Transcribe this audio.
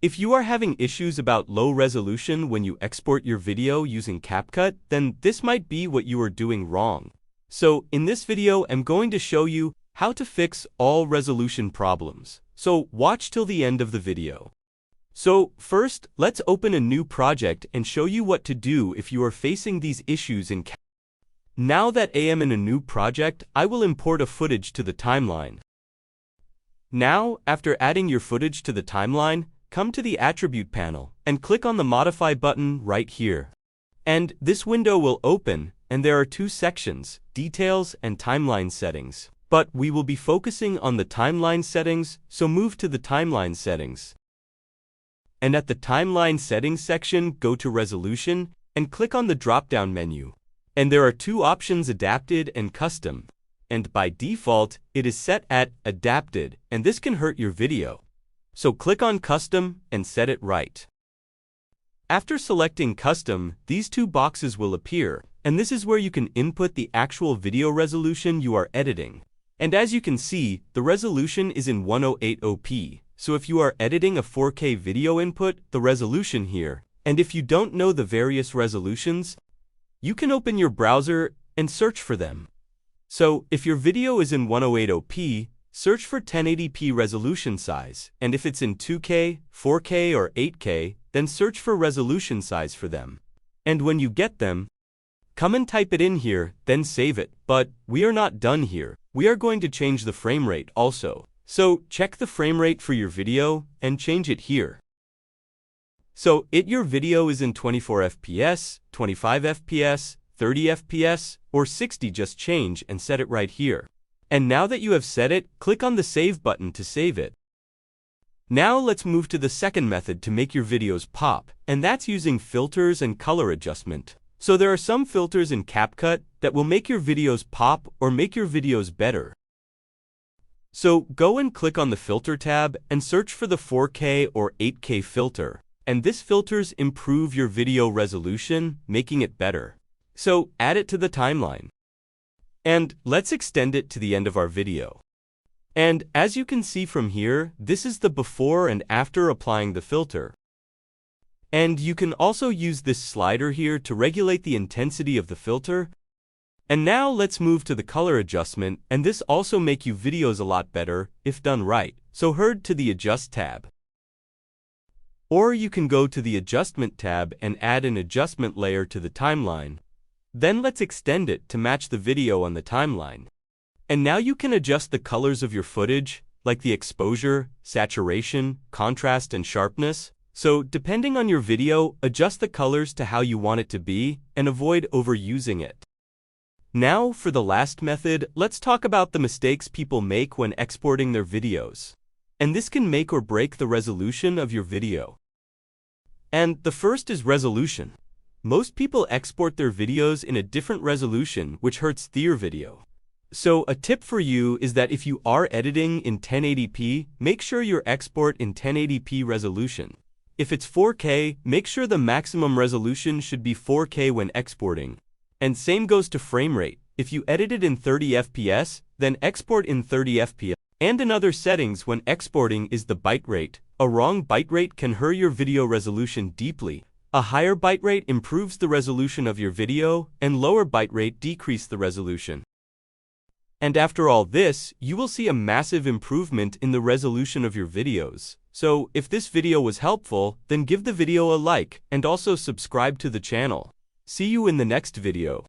If you are having issues about low resolution when you export your video using CapCut, then this might be what you are doing wrong. So in this video, I'm going to show you how to fix all resolution problems. So watch till the end of the video. So first, let's open a new project and show you what to do if you are facing these issues in CapCut. Now that I am in a new project, I will import a footage to the timeline. Now, after adding your footage to the timeline, come to the Attribute panel and click on the Modify button right here. And this window will open, and there are two sections, Details and Timeline Settings. But we will be focusing on the timeline settings, so move to the timeline settings. And at the timeline settings section, go to Resolution and click on the drop-down menu. And there are two options, Adapted and Custom. And by default, it is set at Adapted, and this can hurt your video. So click on Custom and set it right. After selecting Custom, these two boxes will appear, and this is where you can input the actual video resolution you are editing. And as you can see, the resolution is in 1080p, so if you are editing a 4K video, input the resolution here. And if you don't know the various resolutions, you can open your browser and search for them. So if your video is in 1080p, search for 1080p resolution size, and if it's in 2K, 4K, or 8K, then search for resolution size for them. And when you get them, come and type it in here, then save it. But we are not done here. We are going to change the frame rate also. So check the frame rate for your video and change it here. So your video is in 24 FPS, 25 FPS, 30 FPS, or 60, just change and set it right here. And now that you have set it, click on the Save button to save it. Now let's move to the second method to make your videos pop, and that's using filters and color adjustment. So there are some filters in CapCut that will make your videos pop or make your videos better. So go and click on the Filter tab and search for the 4K or 8K filter. And this filters improve your video resolution, making it better. So add it to the timeline. And let's extend it to the end of our video. And as you can see from here, this is the before and after applying the filter. And you can also use this slider here to regulate the intensity of the filter. And now let's move to the color adjustment, and this also make you videos a lot better if done right. So head to the Adjust tab. Or you can go to the Adjustment tab and add an adjustment layer to the timeline. Then let's extend it to match the video on the timeline. And now you can adjust the colors of your footage, like the exposure, saturation, contrast, and sharpness. So depending on your video, adjust the colors to how you want it to be and avoid overusing it. Now for the last method, let's talk about the mistakes people make when exporting their videos. And this can make or break the resolution of your video. And the first is resolution. Most people export their videos in a different resolution, which hurts their video. So a tip for you is that if you are editing in 1080p, make sure your export in 1080p resolution. If it's 4K, make sure the maximum resolution should be 4K when exporting. And same goes to frame rate. If you edited in 30 FPS, then export in 30 FPS. And another settings when exporting is the bitrate. A wrong bitrate can hurt your video resolution deeply. A higher bitrate improves the resolution of your video, and lower bitrate decrease the resolution. And after all this, you will see a massive improvement in the resolution of your videos. So if this video was helpful, then give the video a like and also subscribe to the channel. See you in the next video.